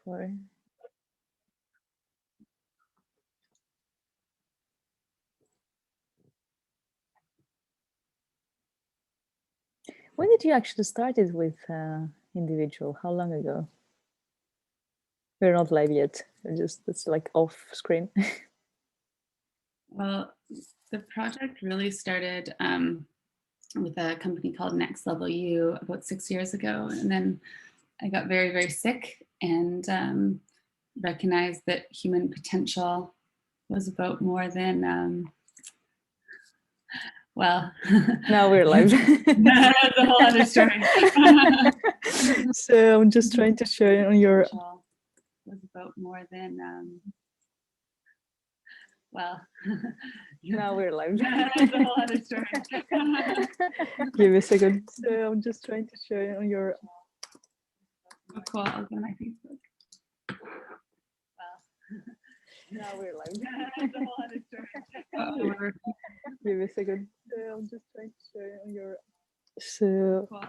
for. When did you actually started with individual? How long ago? We're not live yet. It's like off screen. Well, the project really started with a company called Next Level U about 6 years ago. And then I got very, very sick and recognized that human potential was about more than, well. Now we're live. That's a whole other story. So I'm just trying to share on your. Was about more than, well. Now we're live. That's a whole other story. Give me a second. So I'm just trying to share on your. Oh, cool. I'll go on my Facebook. Well, now we're live. That's a whole other story. Give me a second. So I'm just trying to share on your. So. Cool.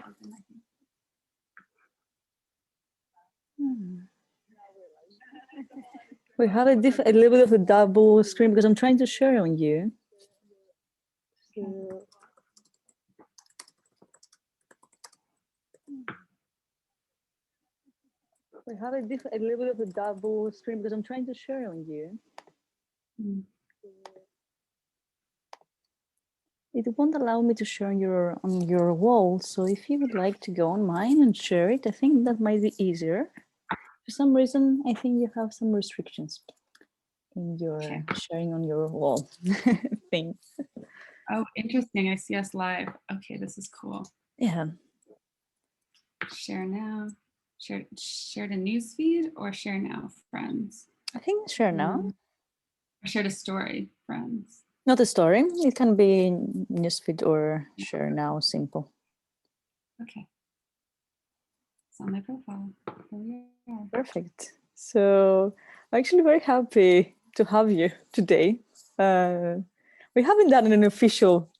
We have a little bit of a double screen because I'm trying to share on you. So. We have a little bit of a double screen because I'm trying to share on you. It won't allow me to share on your wall. So if you would like to go on mine and share it, I think that might be easier. For some reason, I think you have some restrictions in your sharing on your wall thing. Oh, interesting. I see us live. Okay, this is cool. Yeah. Share now. Share to newsfeed or share now, friends? I think share now. Or share to story, friends. Not a story. It can be newsfeed or share now, simple. Okay. It's on my profile. Here we are. Perfect. So I'm actually very happy to have you today. We haven't done an official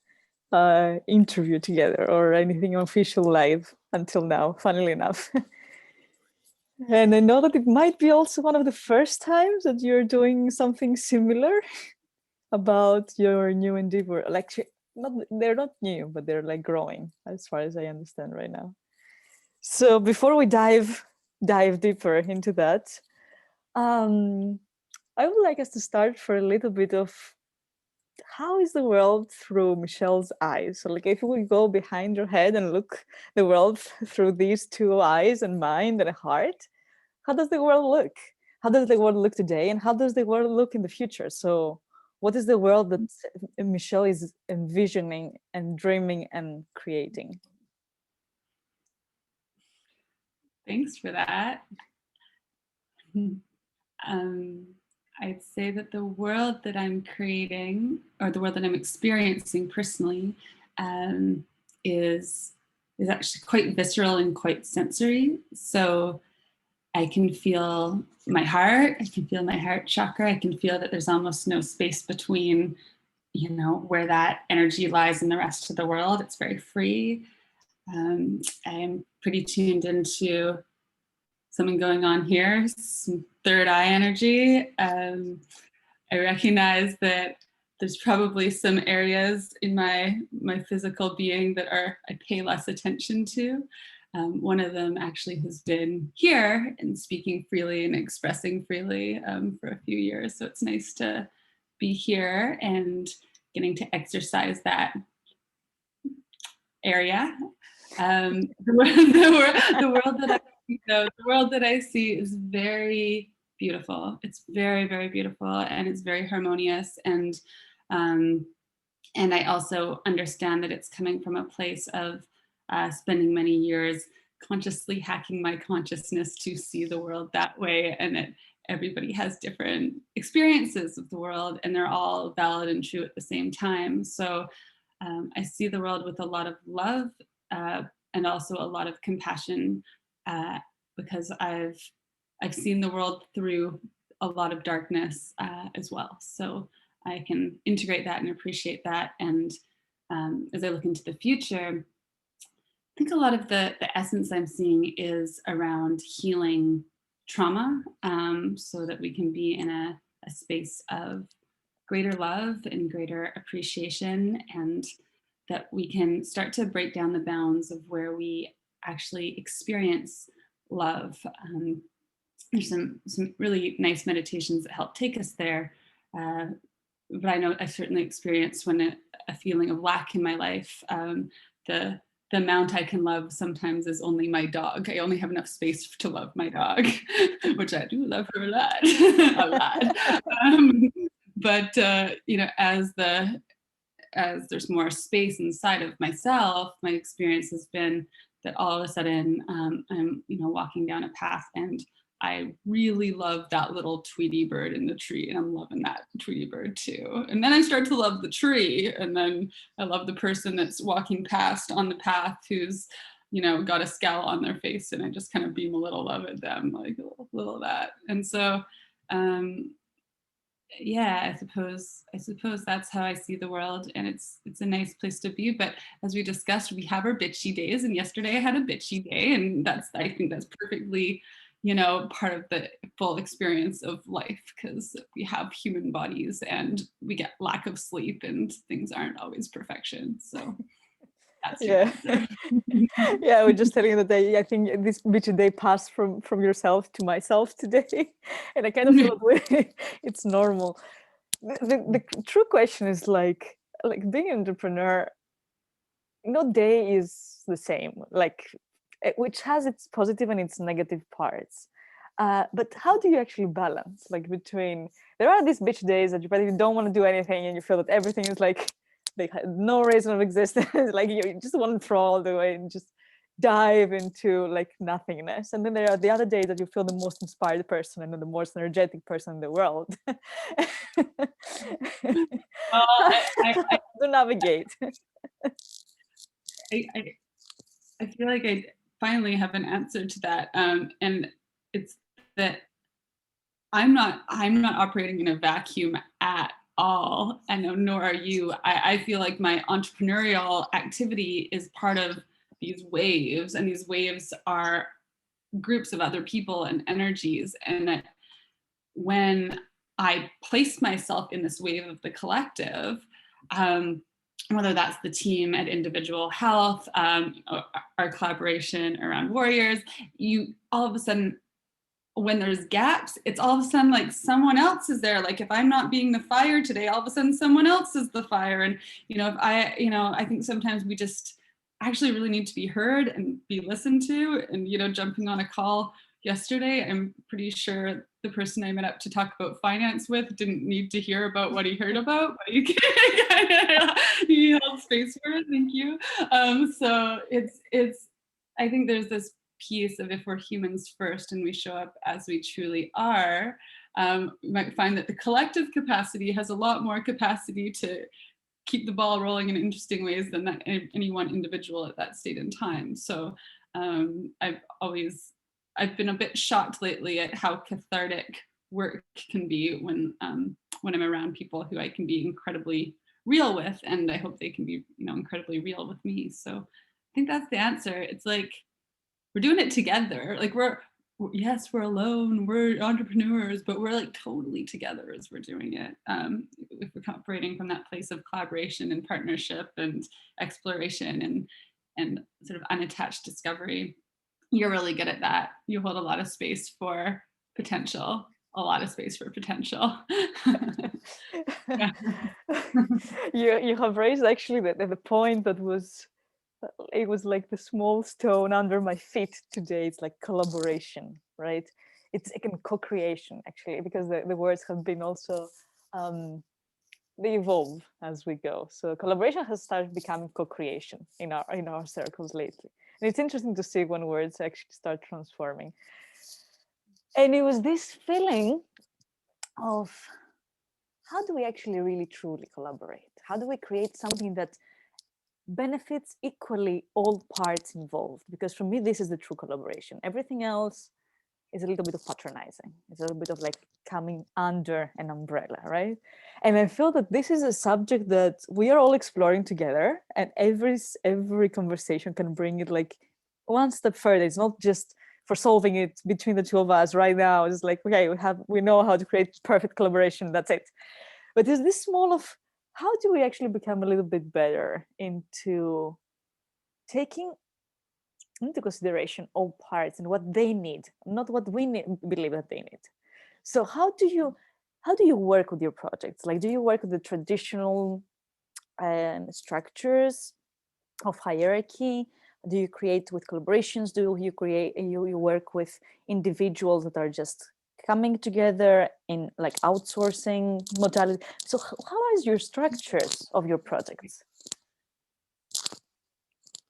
interview together or anything official live until now, funnily enough. And I know that it might be also one of the first times that you're doing something similar about your new endeavor. Like, they're not new, but they're like growing, as far as I understand right now. So before we dive deeper into that, I would like us to start for a little bit of how is the world through Michelle's eyes? So like if we go behind your head and look the world through these two eyes and mind and a heart, how does the world look? How does the world look today? And how does the world look in the future? So what is the world that Michelle is envisioning and dreaming and creating? Thanks for that. I'd say that the world that I'm creating, or the world that I'm experiencing personally, is actually quite visceral and quite sensory. So I can feel my heart. I can feel my heart chakra. I can feel that there's almost no space between, where that energy lies in the rest of the world. It's very free. I'm pretty tuned into something going on here, some third eye energy. I recognize that there's probably some areas in my physical being that I pay less attention to. One of them actually has been here and speaking freely and expressing freely for a few years. So it's nice to be here and getting to exercise that area. The world that I see is very beautiful. It's very, very beautiful, and it's very harmonious. And I also understand that it's coming from a place of spending many years consciously hacking my consciousness to see the world that way, and that everybody has different experiences of the world, and they're all valid and true at the same time. So I see the world with a lot of love and also a lot of compassion because I've seen the world through a lot of darkness as well. So I can integrate that and appreciate that. And as I look into the future, I think a lot of the essence I'm seeing is around healing trauma, so that we can be in a space of greater love and greater appreciation, and that we can start to break down the bounds of where we actually experience love. There's some really nice meditations that help take us there. But I know I certainly experienced when a feeling of lack in my life. The amount I can love sometimes is only my dog. I only have enough space to love my dog, which I do love her a lot, a lot. But you know, as there's more space inside of myself, my experience has been that all of a sudden I'm, you know, walking down a path and I really love that little Tweety bird in the tree, and I'm loving that Tweety bird too. And then I start to love the tree, and then I love the person that's walking past on the path who's, you know, got a scowl on their face, and I just kind of beam a little love at them, like a little of that. And so, yeah, I suppose that's how I see the world, and it's a nice place to be. But as we discussed, we have our bitchy days, and yesterday I had a bitchy day, and I think that's perfectly, you know, part of the full experience of life, because we have human bodies and we get lack of sleep and things aren't always perfection. So that's your answer. Yeah, I was just telling you that I think this bitchy day passed from yourself to myself today, and I kind of feel that it's normal. The true question is like being an entrepreneur, no day is the same, like which has its positive and its negative parts. But how do you actually balance, like, between, there are these bitch days that you probably don't want to do anything and you feel that everything is like no reason of existence, like you just want to throw all the way and just dive into like nothingness. And then there are the other days that you feel the most inspired person and the most energetic person in the world. To navigate. I feel like I finally have an answer to that, and it's that I'm not operating in a vacuum at all, and nor are you. I feel like my entrepreneurial activity is part of these waves, and these waves are groups of other people and energies, and that when I place myself in this wave of the collective, whether that's the team at Individual Health, our collaboration around Warriors, you all of a sudden, when there's gaps, it's all of a sudden like someone else is there. Like if I'm not being the fire today, all of a sudden someone else is the fire. And, you know, I think sometimes we just actually really need to be heard and be listened to. And, you know, jumping on a call yesterday, I'm pretty sure the person I met up to talk about finance with didn't need to hear about what he heard about, but he held space for it. Thank you. So I think there's this piece of, if we're humans first and we show up as we truly are, we might find that the collective capacity has a lot more capacity to keep the ball rolling in interesting ways than that any one individual at that state in time. So I've been a bit shocked lately at how cathartic work can be when I'm around people who I can be incredibly real with, and I hope they can be, you know, incredibly real with me. So I think that's the answer. It's like we're doing it together. Like we're alone, we're entrepreneurs, but we're like totally together as we're doing it. If we're operating from that place of collaboration and partnership and exploration and sort of unattached discovery, you're really good at that. You hold a lot of space for potential, a lot of space for potential. You have raised actually the point that was, it was like the small stone under my feet today. It's like collaboration, right? It's like co-creation actually, because the words have been also they evolve as we go. So collaboration has started becoming co-creation in our circles lately, and it's interesting to see when words actually start transforming. And it was this feeling of, how do we actually really truly collaborate? How do we create something that benefits equally all parts involved? Because for me, this is the true collaboration. Everything else is a little bit of patronizing. It's a little bit of like coming under an umbrella, right? And I feel that this is a subject that we are all exploring together, and every conversation can bring it like one step further. It's not just for solving it between the two of us right now. It's like, okay, we know how to create perfect collaboration. That's it. But there's this small of how do we actually become a little bit better into taking into consideration all parts and what they need, not what we believe that they need. So how do you work with your projects? Like, do you work with the traditional structures of hierarchy? Do you create with collaborations? Do you create you work with individuals that are just coming together in like outsourcing modality? So how is your structures of your projects?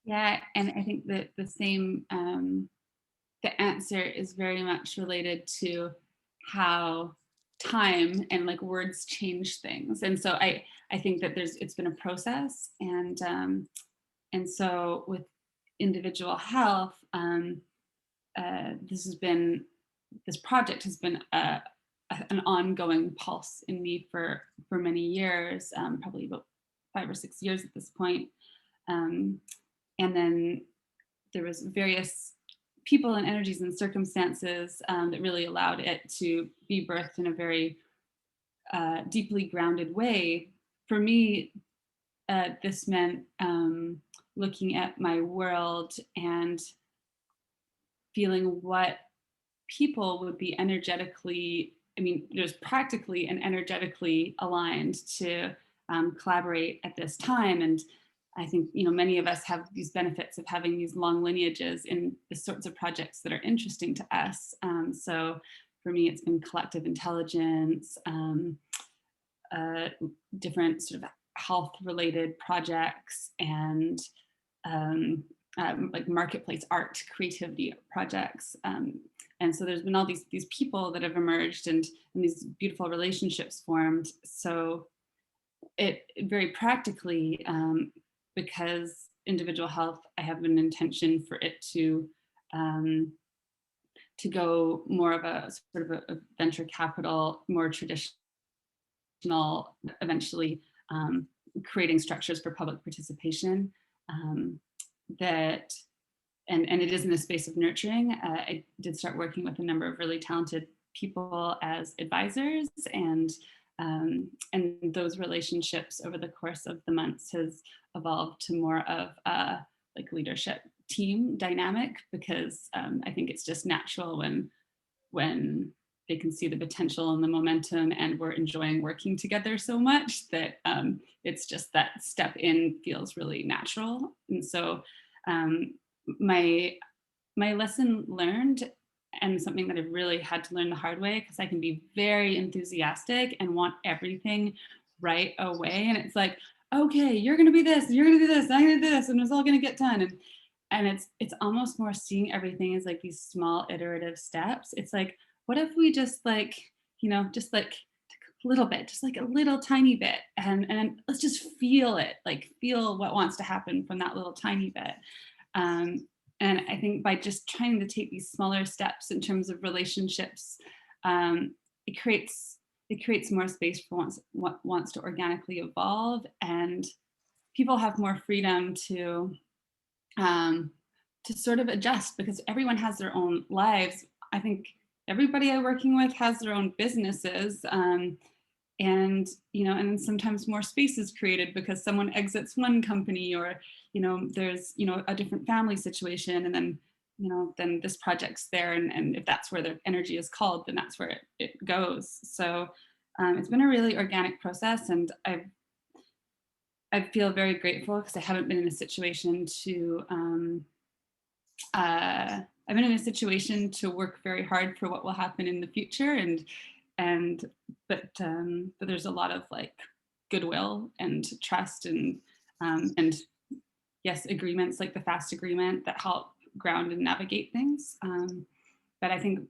Yeah, and I think that the same, the answer is very much related to how time and like words change things. And so I think that it's been a process, and so with individual health, this project has been an ongoing pulse in me for many years, probably about 5 or 6 years at this point. And then there was various people and energies and circumstances that really allowed it to be birthed in a very deeply grounded way. For me, this meant looking at my world and feeling what people would be energetically, I mean, just practically and energetically aligned to collaborate at this time. And I think, many of us have these benefits of having these long lineages in the sorts of projects that are interesting to us. So for me, it's been collective intelligence, different sort of health related projects, and like marketplace art, creativity projects. And so there's been all these people that have emerged, and these beautiful relationships formed. So it very practically, because individual health, I have an intention for it to go more of a sort of a venture capital, more traditional, eventually creating structures for public participation, that and it is in the space of nurturing. I did start working with a number of really talented people as advisors, and those relationships over the course of the months has evolved to more of a like leadership team dynamic, because I think it's just natural when they can see the potential and the momentum, and we're enjoying working together so much that it's just that step in feels really natural. And so my lesson learned, and something that I've really had to learn the hard way, because I can be very enthusiastic and want everything right away. And it's like, okay, you're gonna be this, you're gonna do this, I'm gonna do this, and it's all gonna get done. And it's almost more seeing everything as like these small iterative steps. It's like, what if we just like, just like a little bit, just like a little tiny bit, and let's just feel it, like feel what wants to happen from that little tiny bit. And I think by just trying to take these smaller steps in terms of relationships, it creates more space for what wants to organically evolve, and people have more freedom to sort of adjust, because everyone has their own lives. I think everybody I'm working with has their own businesses. And and sometimes more space is created because someone exits one company, or there's a different family situation, and then then this project's there, and if that's where their energy is called, then that's where it goes. So it's been a really organic process, and I feel very grateful, because I haven't been in a situation to I've been in a situation to work very hard for what will happen in the future, but there's a lot of like goodwill and trust, and yes, agreements like the FAST agreement that help ground and navigate things. But I think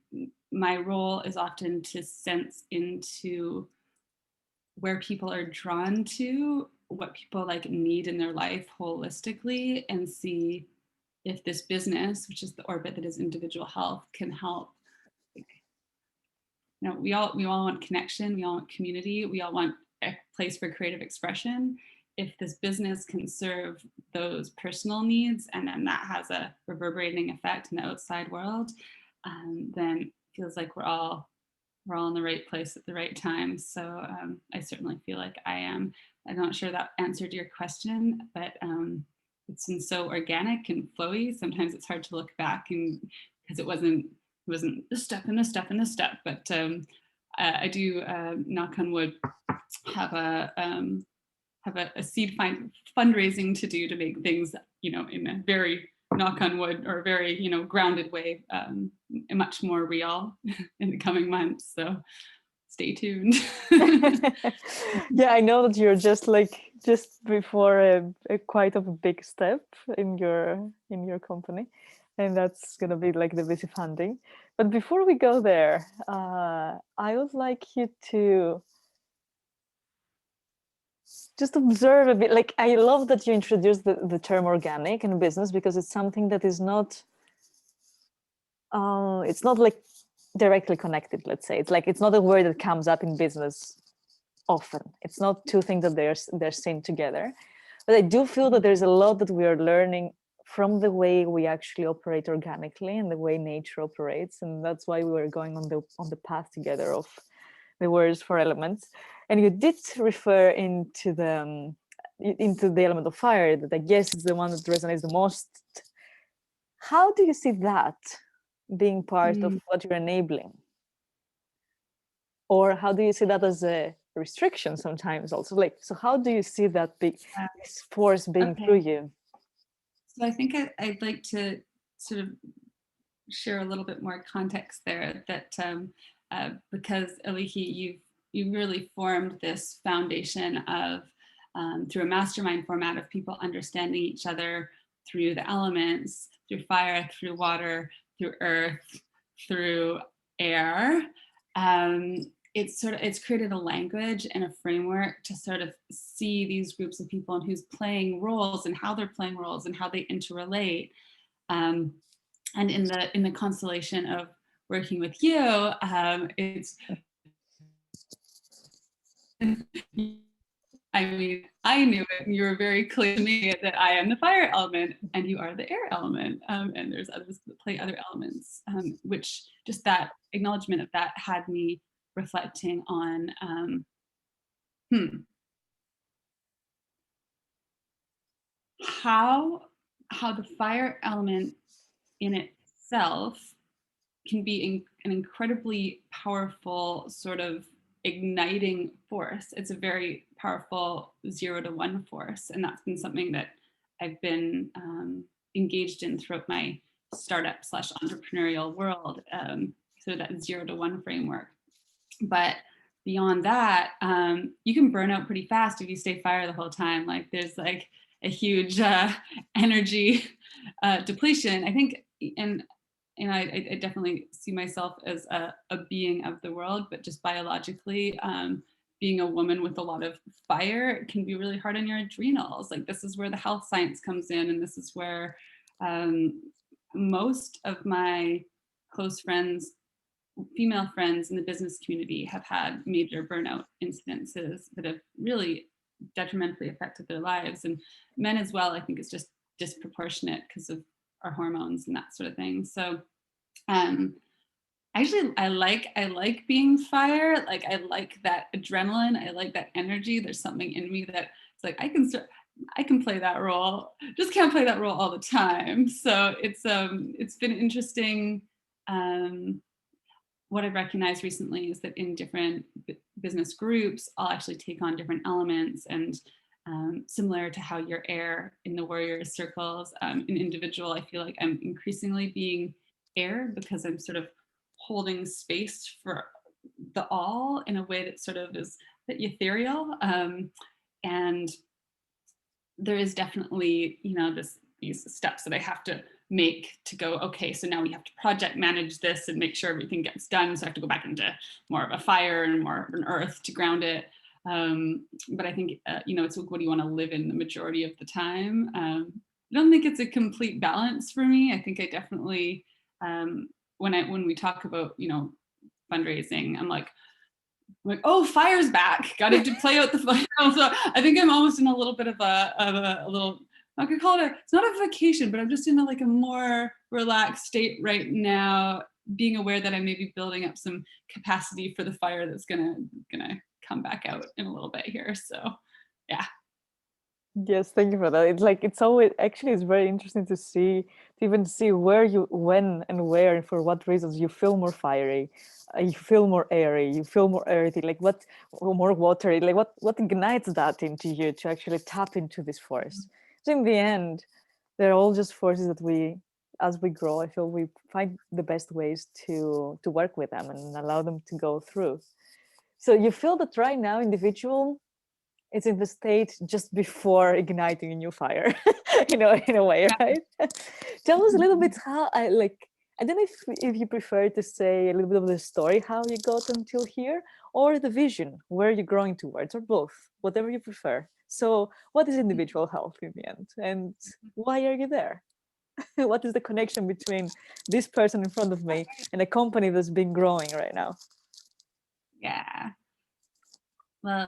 my role is often to sense into where people are drawn to, what people like need in their life holistically, and see if this business, which is the orbit that is individual health, can help. We all want connection, we all want community, we all want a place for creative expression. If this business can serve those personal needs, and then that has a reverberating effect in the outside world, then it feels like we're all in the right place at the right time. So I certainly feel like I am. I'm not sure that answered your question, but it's been so organic and flowy. Sometimes it's hard to look back and because it wasn't this step and this step and this step. But I do, knock on wood, have a seed fundraising to do to make things, in a very knock on wood or very, grounded way, much more real in the coming months. So stay tuned. Yeah, I know that you're just before quite of a big step in your company, and that's gonna be like the VC funding. But before we go there, I would like you to just observe a bit. Like, I love that you introduced the term organic in business, because it's something that is not it's not like directly connected. Let's say it's not a word that comes up in business often. It's not two things that they're seen together. But I do feel that there's a lot that we are learning from the way we actually operate organically and the way nature operates, and that's why we were going on the path together of the warriors4elements. And you did refer into the element of fire, that I guess is the one that resonates the most. How do you see that being part of what you're enabling? Or how do you see that as a restriction sometimes also? So how do you see that this force being through you? So I think I'd like to sort of share a little bit more context there, that because Eliki, you've really formed this foundation of through a mastermind format of people understanding each other through the elements, through fire, through water, through earth, through air. It's created a language and a framework to sort of see these groups of people and who's playing roles and how they're playing roles and how they interrelate. And in the constellation of working with you, it's I mean, I knew it, and you were very clear to me that I am the fire element and you are the air element, and there's others that play other elements, which just that acknowledgement of that had me reflecting on how the fire element in itself can be an incredibly powerful sort of igniting force. It's a very powerful 0 to 1 force, and that's been something that I've been engaged in throughout my startup / entrepreneurial world, sort of that 0 to 1 framework. But beyond that, you can burn out pretty fast if you stay fire the whole time. Like there's like a huge energy depletion, I think. And I definitely see myself as a being of the world, but just biologically, being a woman with a lot of fire can be really hard on your adrenals. Like this is where the health science comes in, and this is where most of my close friends, female friends in the business community, have had major burnout incidences that have really detrimentally affected their lives. And men as well, I think it's just disproportionate because of our hormones and that sort of thing. So actually I like being fire. Like I like that adrenaline, I like that energy. There's something in me that it's like I can play that role, just can't play that role all the time. So it's been interesting. What I've recognized recently is that in different business groups, I'll actually take on different elements, and similar to how you're air in the warriors circles, in individual, I feel like I'm increasingly being air because I'm sort of holding space for the all in a way that sort of is ethereal. And there is definitely, these steps that I have to make to go, okay, so now we have to project manage this and make sure everything gets done. So I have to go back into more of a fire and more of an earth to ground it. But I think, it's what do you want to live in the majority of the time? I don't think it's a complete balance for me. I think I definitely, when we talk about, fundraising, I'm like, oh, fire's back. Got to play out the fire. So I think I'm almost in a little bit of a little, I could call it it's not a vacation, but I'm just in a more relaxed state right now. being aware that I may be building up some capacity for the fire that's gonna come back out in a little bit here. So yeah. Yes, thank you for that. It's like it's always actually it's very interesting to see to even see where you when and where and for what reasons you feel more fiery, you feel more airy, you feel more earthy, like what more watery, like what ignites that into you to actually tap into this force. So in the end, they're all just forces that we as we grow, I feel we find the best ways to work with them and allow them to go through. So you feel that right now, individual it's in the state just before igniting a new fire, in a way, right? Tell us a little bit how I like. I don't know if you prefer to say a little bit of the story, how you got until here, or the vision, where you're growing towards, or both, whatever you prefer. So, what is individual health in the end, and why are you there? What is the connection between this person in front of me and a company that's been growing right now? Yeah. Well,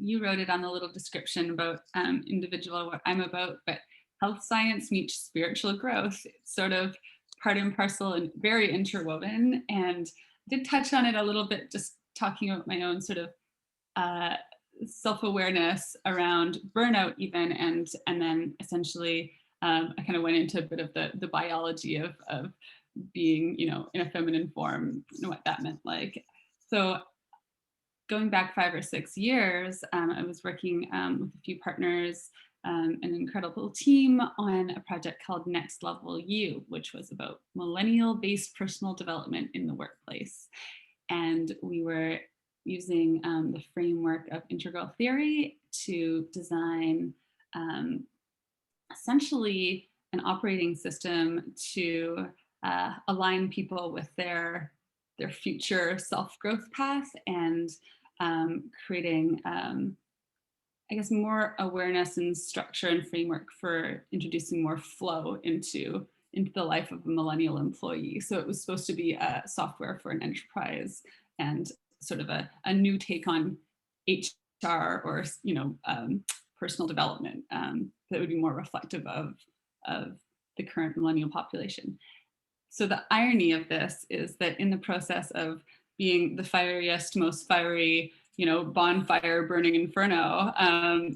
you wrote it on the little description about individual, what I'm about, but health science meets spiritual growth. It's sort of part and parcel and very interwoven. And I did touch on it a little bit, just talking about my own sort of self-awareness around burnout even, and then essentially I kind of went into a bit of the biology of being, in a feminine form and what that meant like. So going back 5 or 6 years, I was working with a few partners, an incredible team on a project called Next Level You, which was about millennial-based personal development in the workplace. And we were using the framework of integral theory to design essentially an operating system to align people with their future self-growth path, and creating, I guess, more awareness and structure and framework for introducing more flow into the life of a millennial employee. So it was supposed to be a software for an enterprise and sort of a new take on HR or personal development that would be more reflective of the current millennial population. So the irony of this is that in the process of being the fieriest, most fiery, bonfire burning inferno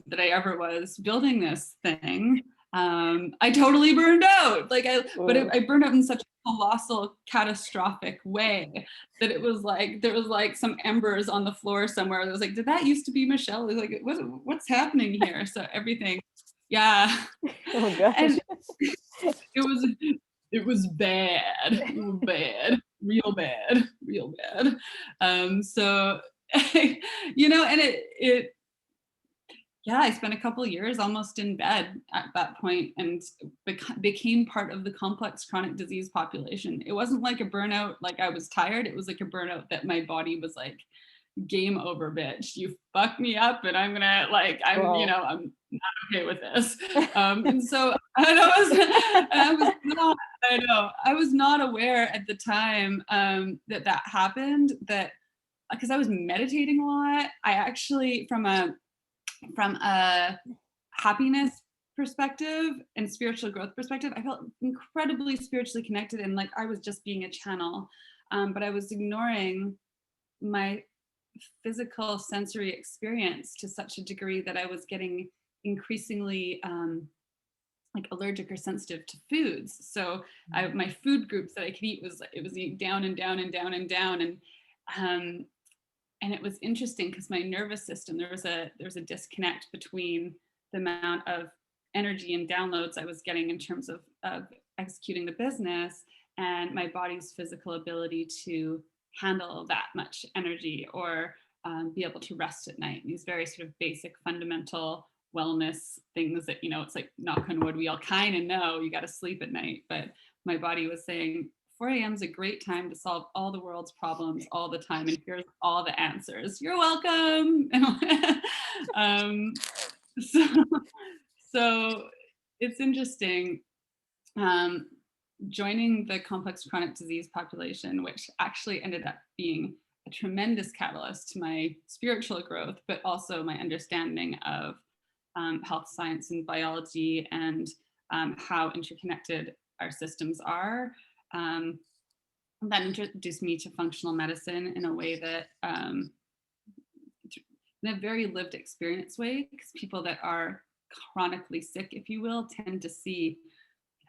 that I ever was building this thing, I totally burned out. But I burned out in such a colossal, catastrophic way that it was like there was like some embers on the floor somewhere. I was like, did that used to be Michelle? It was like, what's happening here? So everything, yeah. Oh gosh. And it was bad, real bad. So, and it, yeah, I spent a couple of years almost in bed at that point and became part of the complex chronic disease population. It wasn't like a burnout, like I was tired. It was like a burnout that my body was like, game over, bitch. You fucked me up, and I'm gonna I'm I'm not okay with this. And so I was not aware at the time that happened. That because I was meditating a lot. I actually from a happiness perspective and spiritual growth perspective, I felt incredibly spiritually connected and like I was just being a channel, but I was ignoring my physical sensory experience to such a degree that I was getting increasingly like allergic or sensitive to foods. So my food groups that I could eat was down and down and down and down, and it was interesting because my nervous system, there was a disconnect between the amount of energy and downloads I was getting in terms of executing the business and my body's physical ability to handle that much energy or be able to rest at night. These very sort of basic fundamental wellness things that, it's like knock on wood, we all kind of know you got to sleep at night. But my body was saying 4 a.m. is a great time to solve all the world's problems all the time. And here's all the answers. You're welcome. So it's interesting. Joining the complex chronic disease population, which actually ended up being a tremendous catalyst to my spiritual growth, but also my understanding of health science and biology and how interconnected our systems are. that introduced me to functional medicine in a way that, in a very lived experience way, because people that are chronically sick, if you will, tend to see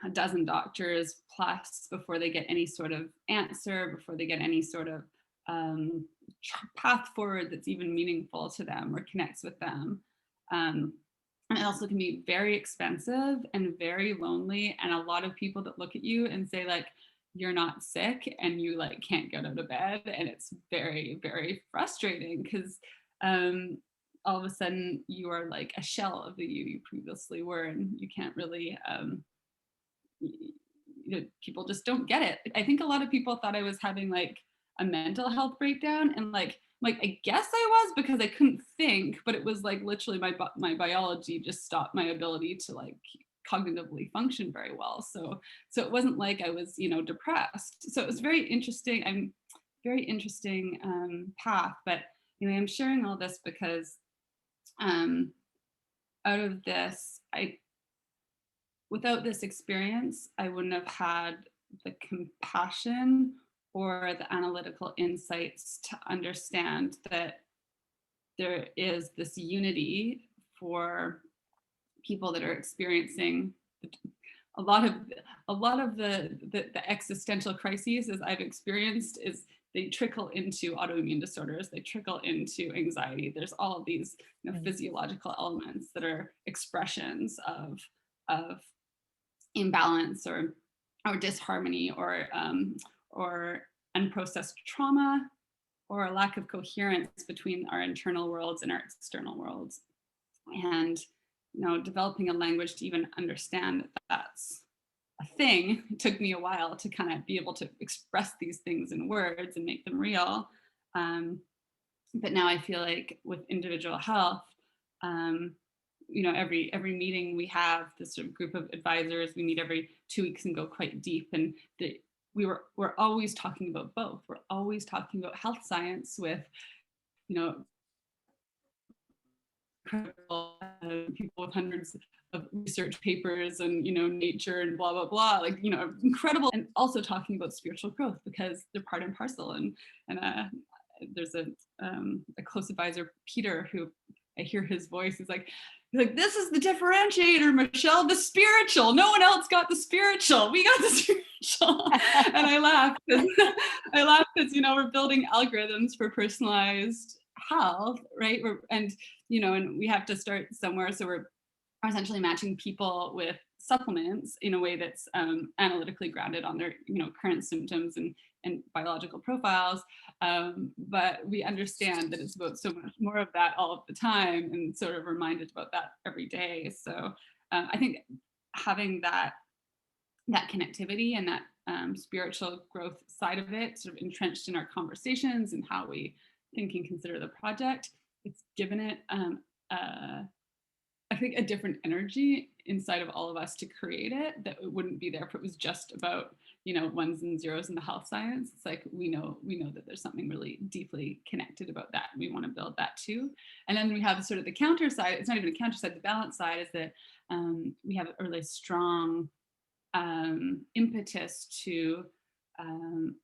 a dozen doctors plus before they get any sort of answer, before they get any sort of path forward that's even meaningful to them or connects with them. And it also can be very expensive and very lonely. And a lot of people that look at you and say like, you're not sick and you like can't get out of bed. And it's very, very frustrating because all of a sudden you are like a shell of the you previously were, and you can't really, people just don't get it. I think a lot of people thought I was having like a mental health breakdown, and like I guess I was, because I couldn't think, but it was like literally my biology just stopped my ability to like cognitively function very well. So it wasn't like I was, depressed. So it was very interesting. Very interesting path. But I'm sharing all this because out of this, without this experience, I wouldn't have had the compassion or the analytical insights to understand that there is this unity for people that are experiencing a lot of the existential crises as I've experienced. Is they trickle into autoimmune disorders, they trickle into anxiety. There's all of these physiological elements that are expressions of imbalance or disharmony or unprocessed trauma, or a lack of coherence between our internal worlds and our external worlds. And developing a language to even understand that that's a thing. It took me a while to kind of be able to express these things in words and make them real. But now I feel like with individual health, every meeting we have this sort of group of advisors, we meet every 2 weeks and go quite deep. And we're always talking about both. We're always talking about health science with, people with hundreds of research papers and Nature and blah blah blah, like incredible, and also talking about spiritual growth because they're part and parcel. And there's a close advisor, Peter, who I hear his voice. He's like, this is the differentiator, Michelle, the spiritual. No one else got the spiritual. We got the spiritual. And I laugh because we're building algorithms for personalized health, right? And we have to start somewhere. So we're essentially matching people with supplements in a way that's analytically grounded on their current symptoms and biological profiles. But we understand that it's about so much more of that all of the time, and sort of reminded about that every day. So I think having that connectivity and that spiritual growth side of it sort of entrenched in our conversations and how we think and consider the project, it's given it I think a different energy inside of all of us to create it that it wouldn't be there if it was just about ones and zeros in the health science. It's like we know that there's something really deeply connected about that. We want to build that too. And then we have sort of the counter side. It's not even a counter side. The balance side is that we have a really strong impetus to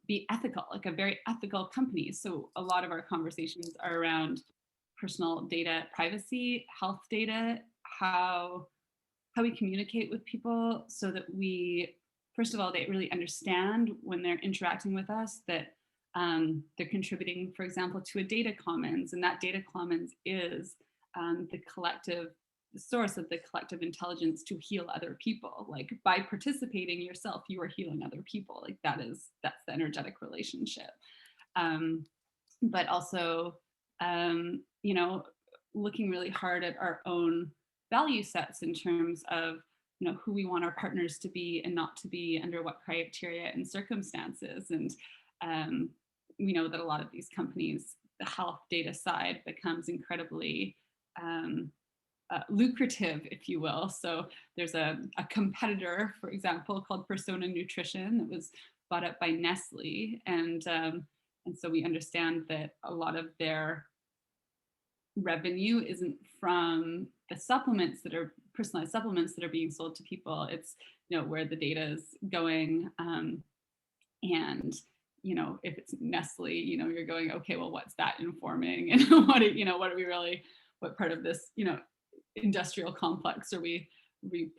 be ethical, like a very ethical company. So a lot of our conversations are around personal data privacy, health data, how we communicate with people so that we, first of all, they really understand when they're interacting with us that they're contributing, for example, to a data commons, and that data commons is the source of the collective intelligence to heal other people. Like by participating yourself, you are healing other people. Like that's the energetic relationship. But also, looking really hard at our own value sets in terms of who we want our partners to be and not to be, under what criteria and circumstances. And we know that a lot of these companies, the health data side becomes incredibly lucrative, if you will. So there's a competitor, for example, called Persona Nutrition that was bought up by Nestle, and so we understand that a lot of their revenue isn't from the supplements that are personalized supplements that are being sold to people. It's where the data is going, and you know, if it's Nestle, you know, you're going, okay, well, what's that informing? And what are we really, what part of this, you know, industrial complex are we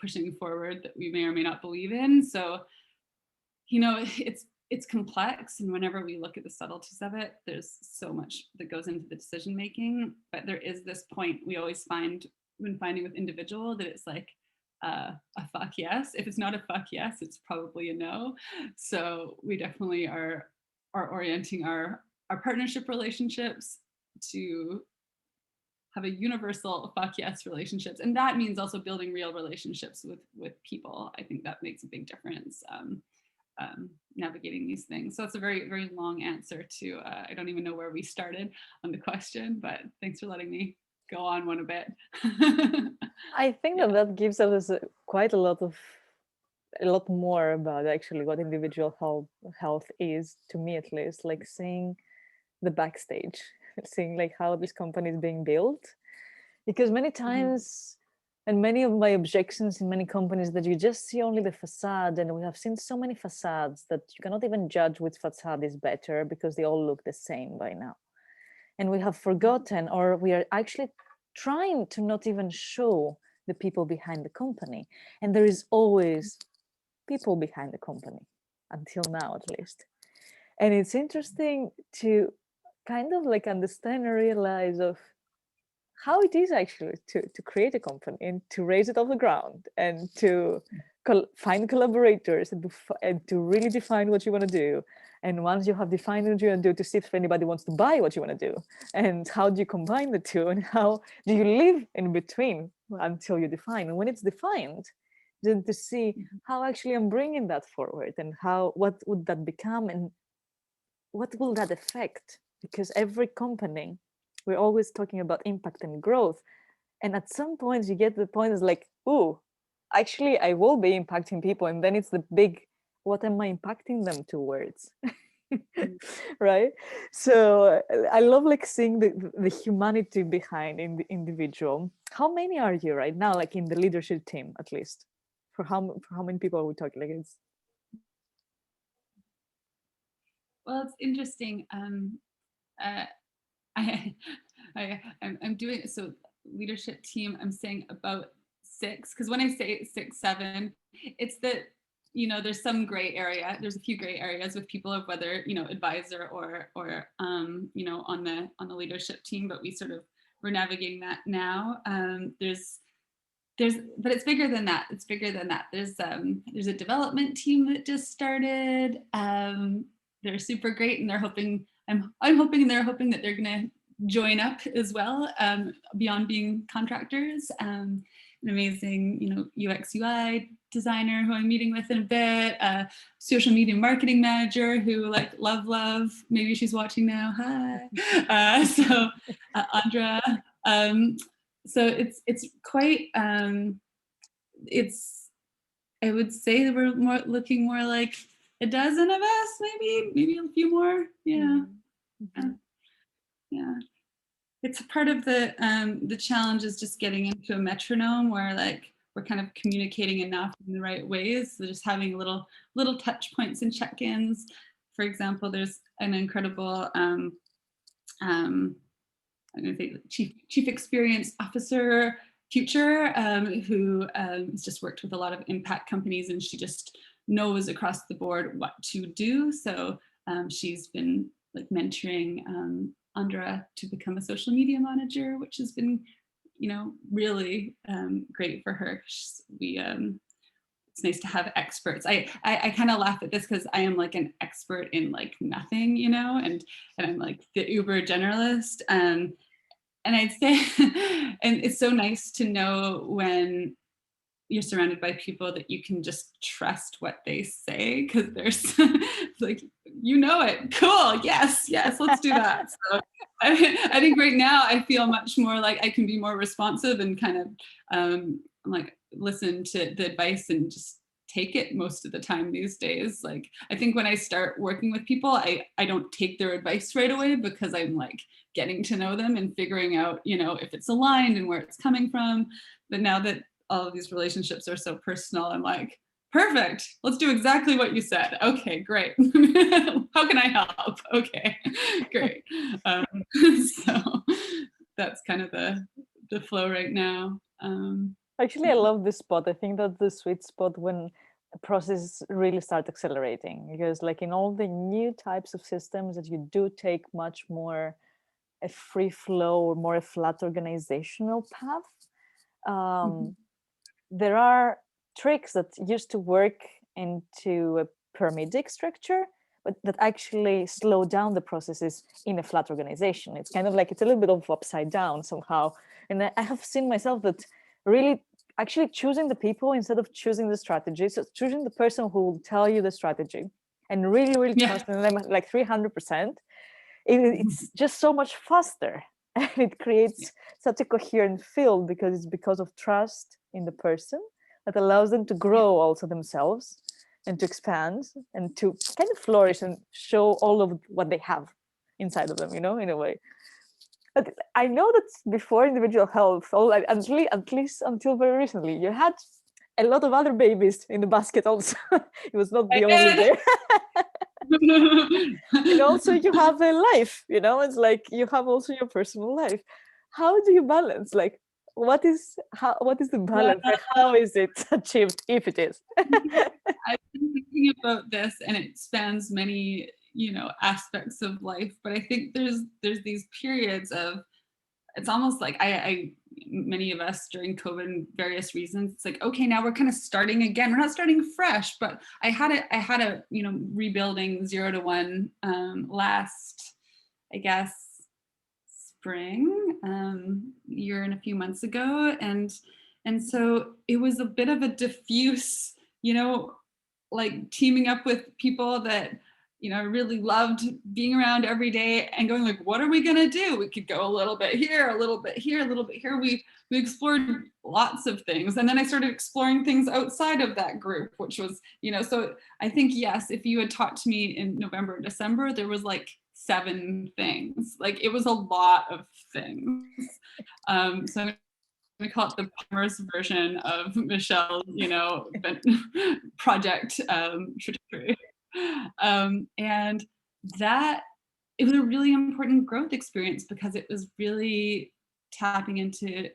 pushing forward that we may or may not believe in? So, you know, it's complex, and whenever we look at the subtleties of it, there's so much that goes into the decision making. But there is this point we always find when finding with individual that it's like a fuck yes. If it's not a fuck yes, it's probably a no. So we definitely are orienting our partnership relationships to have a universal fuck yes relationships, and that means also building real relationships with people. I think that makes a big difference. Navigating these things. So it's a very, very long answer to, I don't even know where we started on the question, but thanks for letting me go on one a bit. I think that gives us quite a lot more about actually what individual health is, to me at least, like seeing the backstage, seeing like how this company is being built. Because many times, and many of my objections in many companies, that you just see only the facade, and we have seen so many facades that you cannot even judge which facade is better because they all look the same by now. And we have forgotten, or we are actually trying to not even show the people behind the company. And there is always people behind the company, until now at least. And it's interesting to kind of like understand and realize of how it is actually to create a company and to raise it off the ground and to find collaborators and to really define what you want to do. And once you have defined what you want to do, to see if anybody wants to buy what you want to do, and how do you combine the two, and how do you live in between until you define. And when it's defined, then to see how actually I'm bringing that forward, and what would that become, and what will that affect? Because every company, we're always talking about impact and growth. And at some point you get to the point is like, oh, actually I will be impacting people. And then it's the big, what am I impacting them towards? Right? So I love like seeing the humanity behind in the individual. How many are you right now, like in the leadership team, at least? For how many people are we talking? Like it's Well, it's interesting. I'm doing, so leadership team, I'm saying about 6, because when I say 6, 7, it's that, you know, there's some gray area. There's a few gray areas with people of whether, you know, advisor or you know, on the leadership team, but we're navigating that now. But it's bigger than that. It's bigger than that. There's a development team that just started. They're super great, and they're hoping, I'm hoping and they're hoping that they're gonna join up as well, beyond being contractors. An amazing, you know, UX UI designer who I'm meeting with in a bit, social media marketing manager who like love, maybe she's watching now, hi. So Andra, so it's quite, it's, I would say that we're looking more like a dozen of us, maybe a few more. Yeah. mm-hmm. Yeah. It's part of the challenge is just getting into a metronome where like we're kind of communicating enough in the right ways. So just having little touch points and check-ins. For example, there's an incredible I'm going to say chief experience officer Future, who has just worked with a lot of impact companies, and she just knows across the board what to do. So she's been like mentoring Andra to become a social media manager, which has been, you know, really great for her. It's nice to have experts. I kind of laugh at this because I am like an expert in like nothing, you know, and I'm like the uber generalist. And I'd say, and it's so nice to know when you're surrounded by people that you can just trust what they say, because there's like, you know it, cool, yes, let's do that. So I think right now I feel much more like I can be more responsive and kind of like listen to the advice and just take it most of the time these days. Like I think when I start working with people, I don't take their advice right away because I'm like getting to know them and figuring out, you know, if it's aligned and where it's coming from. But now that all of these relationships are so personal, I'm like, Perfect. Let's do exactly what you said. Okay, great. How can I help? Okay, great. So that's kind of the flow right now. Actually, I love this spot. I think that's the sweet spot when a process really start accelerating, because like in all the new types of systems that you do take much more a free flow or more a flat organizational path, Mhm. there are tricks that used to work into a pyramidic structure, but that actually slow down the processes in a flat organization. It's kind of like it's a little bit of upside down somehow. And I have seen myself that really actually choosing the people instead of choosing the strategy. So choosing the person who will tell you the strategy and really, really Yeah. trusting them like 300%, it's just so much faster. And it creates such a coherent field because it's because of trust in the person that allows them to grow also themselves and to expand and to kind of flourish and show all of what they have inside of them, you know, in a way. But I know that before individual health, at least until very recently, you had a lot of other babies in the basket also. It was not I the only did. baby. And also you have a life, you know, it's like you have also your personal life. How do you balance, like what is the Well, balance, like how is it achieved, if it is? I've been thinking about this, and it spans many, aspects of life. But I think there's these periods of, it's almost like I many of us during COVID and various reasons, it's like, okay, now we're kind of starting again. We're not starting fresh, but I had a rebuilding 0 to 1 last, I guess, spring, year and a few months ago, and so it was a bit of a diffuse, like teaming up with people that really loved being around every day and going like, what are we gonna do? We could go a little bit here, a little bit here, a little bit here. We explored lots of things, and then I started exploring things outside of that group, which was, so I think, yes, if you had talked to me in November and December, there was like 7 things. Like it was a lot of things. So I'm gonna call it the Palmer's version of Michelle's, project trajectory. And that, it was a really important growth experience because it was really tapping into,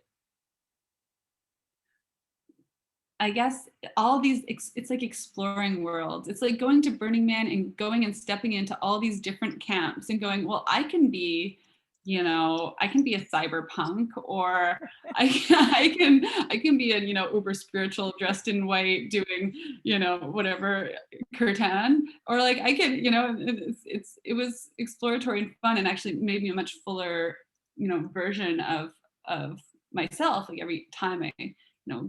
I guess, all these, it's like exploring worlds. It's like going to Burning Man and going and stepping into all these different camps and going, well, I can be a cyberpunk, or I can be a, uber spiritual dressed in white doing, whatever kirtan, or like I can, it was exploratory and fun, and actually made me a much fuller, version of myself. Like every time I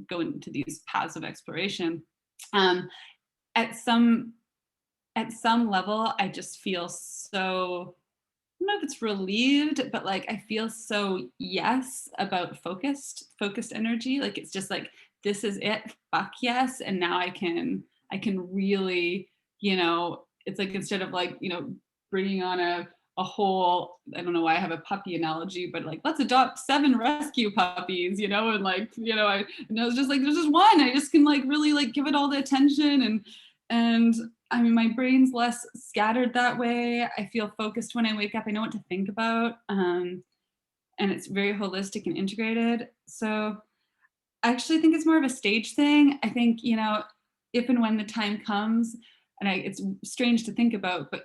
go into these paths of exploration, um, at some level I just feel so, I don't know if it's relieved, but like I feel so yes about focused energy. Like it's just like, this is it, fuck yes. And now I can really, it's like, instead of like, bringing on a whole, I don't know why I have a puppy analogy, but like, let's adopt 7 rescue puppies, and like, and I was just like, there's just one, I just can like really like give it all the attention, and I mean, my brain's less scattered that way. I feel focused when I wake up. I know what to think about. And it's very holistic and integrated. So I actually think it's more of a stage thing. I think, if and when the time comes, and it's strange to think about, but,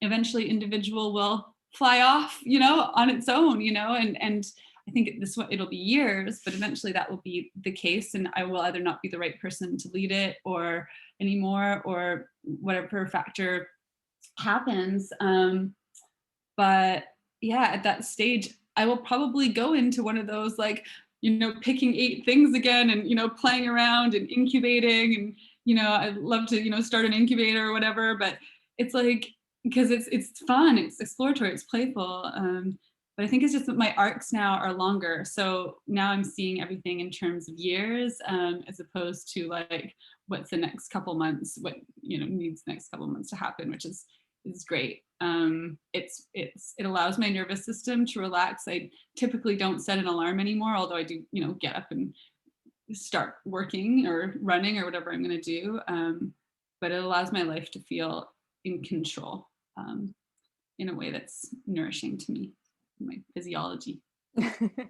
eventually individual will fly off, on its own, and I think it'll be years, but eventually that will be the case. And I will either not be the right person to lead it or anymore, or whatever factor happens. But yeah, at that stage, I will probably go into one of those, like, picking 8 things again, and, playing around and incubating. And, I'd love to, start an incubator or whatever, but it's like, because it's fun, it's exploratory, it's playful. But I think it's just that my arcs now are longer. So now I'm seeing everything in terms of years, as opposed to like, what's the next couple months, what, needs the next couple months to happen, which is great. It allows my nervous system to relax. I typically don't set an alarm anymore, although I do, get up and start working or running or whatever I'm going to do. But it allows my life to feel in control in a way that's nourishing to me, my physiology.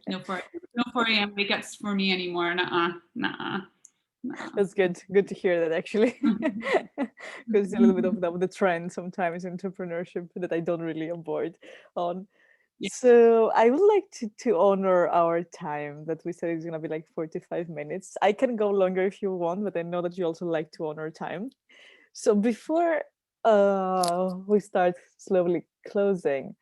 No 4 a.m. wake ups for me anymore. Nuh-uh. That's good. Good to hear that, actually. Because it's a little bit of the trend sometimes in entrepreneurship that I don't really on board on. Yeah. So I would like to honor our time that we said is going to be like 45 minutes. I can go longer if you want, but I know that you also like to honor time. So before we start slowly closing,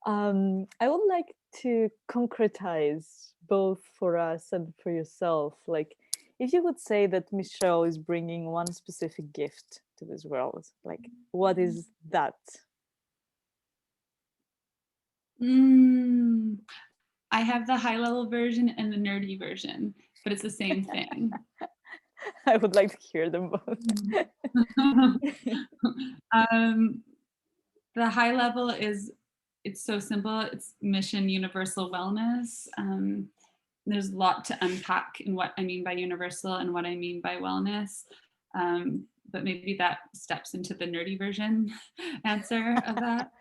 I would like to concretize both for us and for yourself. Like, if you would say that Michelle is bringing one specific gift to this world, like, what is that? I have the high level version and the nerdy version, but it's the same thing. I would like to hear them both. The high level is, it's so simple. It's mission universal wellness. There's a lot to unpack in what I mean by universal and what I mean by wellness. But maybe that steps into the nerdy version answer of that.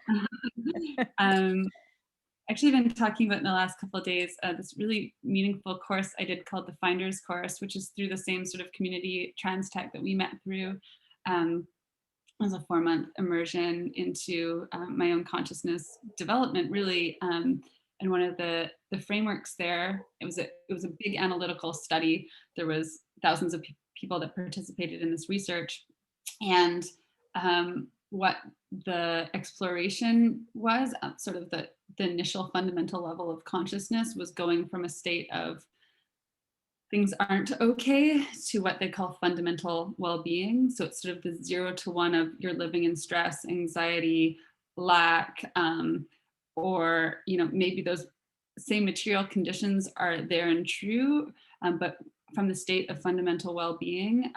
Actually been talking about in the last couple of days this really meaningful course I did called the Finders course, which is through the same sort of community trans tech that we met through. It was a 4-month immersion into my own consciousness development, really. And one of the frameworks there, it was a big analytical study. There was thousands of people that participated in this research, and what the exploration was, sort of the initial fundamental level of consciousness, was going from a state of things aren't okay to what they call fundamental well-being. So it's sort of the 0 to 1 of you're living in stress, anxiety, lack, or maybe those same material conditions are there and true, but from the state of fundamental well-being,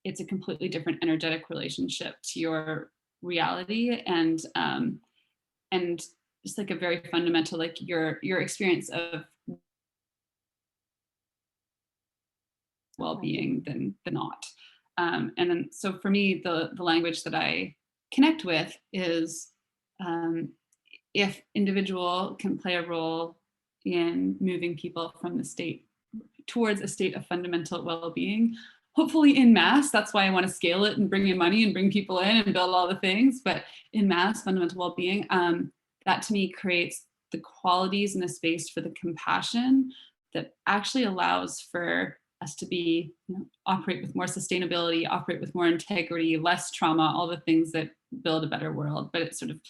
it's a completely different energetic relationship to your reality, and just like a very fundamental, like your experience of well-being than not. And then, so for me, the language that I connect with is, if individual can play a role in moving people from the state towards a state of fundamental well-being, hopefully in mass. That's why I want to scale it and bring in money and bring people in and build all the things, but in mass, fundamental well-being, that to me creates the qualities and the space for the compassion that actually allows for us to be, operate with more sustainability, operate with more integrity, less trauma, all the things that build a better world. But it's sort of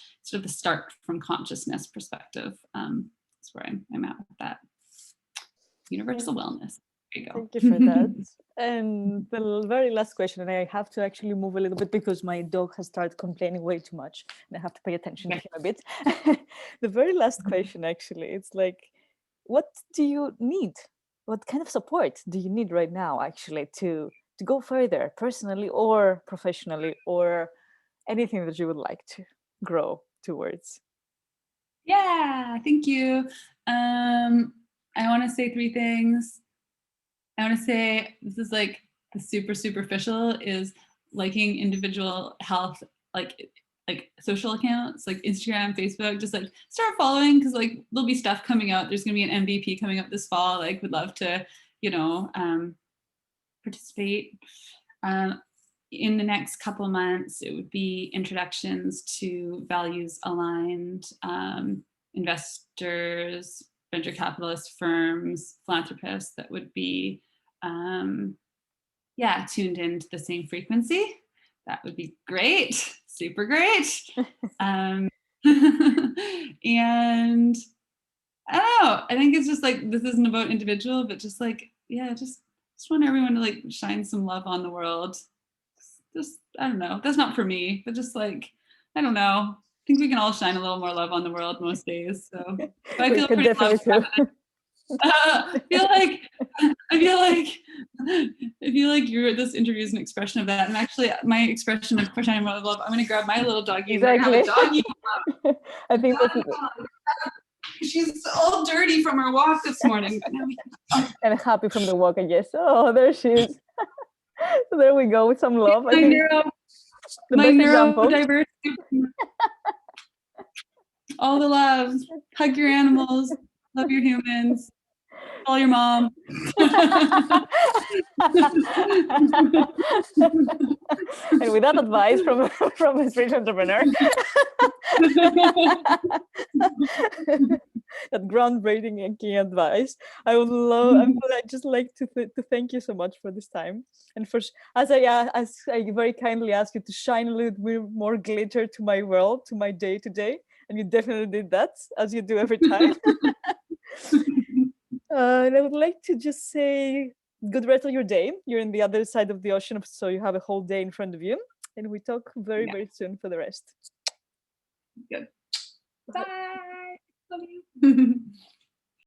the start from consciousness perspective. That's where I'm at with that. Universal wellness. There you go. Thank you for that. And the very last question, and I have to actually move a little bit because my dog has started complaining way too much, and I have to pay attention to him a bit. The very last question, actually, it's like, what do you need? What kind of support do you need right now, actually, to go further, personally or professionally, or anything that you would like to grow towards? Yeah, thank you. I want to say 3 things. I want to say, this is like the super superficial, is liking individual health, like social accounts, like Instagram, Facebook, just like start following, because like there'll be stuff coming out. There's gonna be an MVP coming up this fall. Like, would love to, participate. In the next couple months, it would be introductions to values aligned investors, venture capitalist firms, philanthropists that would be tuned into the same frequency. That would be great, super great. And I don't know, I think it's just like, this isn't about individual, but just like, just want everyone to like shine some love on the world. Just, I don't know, that's not for me, but just like, I don't know, I think we can all shine a little more love on the world most days. So I feel pretty loved. I feel like this interview is an expression of that. And actually, my expression of shining love, I'm going to grab my little doggy. Exactly. And have a doggy. I think that's She's all dirty from her walk this morning. But now And happy from the walk, I guess. Oh, there she is. So there we go with some love. I think the my best example. neurodiverse. All the love. Hug your animals. Love your humans. Call your mom. And with that advice from a street entrepreneur, that groundbreaking and key advice, I'd just like to thank you so much for this time, and for as I very kindly asked you to shine a little bit more glitter to my world, to my day to day, and you definitely did that, as you do every time. And I would like to just say good rest of your day. You're in the other side of the ocean, so you have a whole day in front of you. And we talk very, very soon for the rest. Good. Bye. Love you.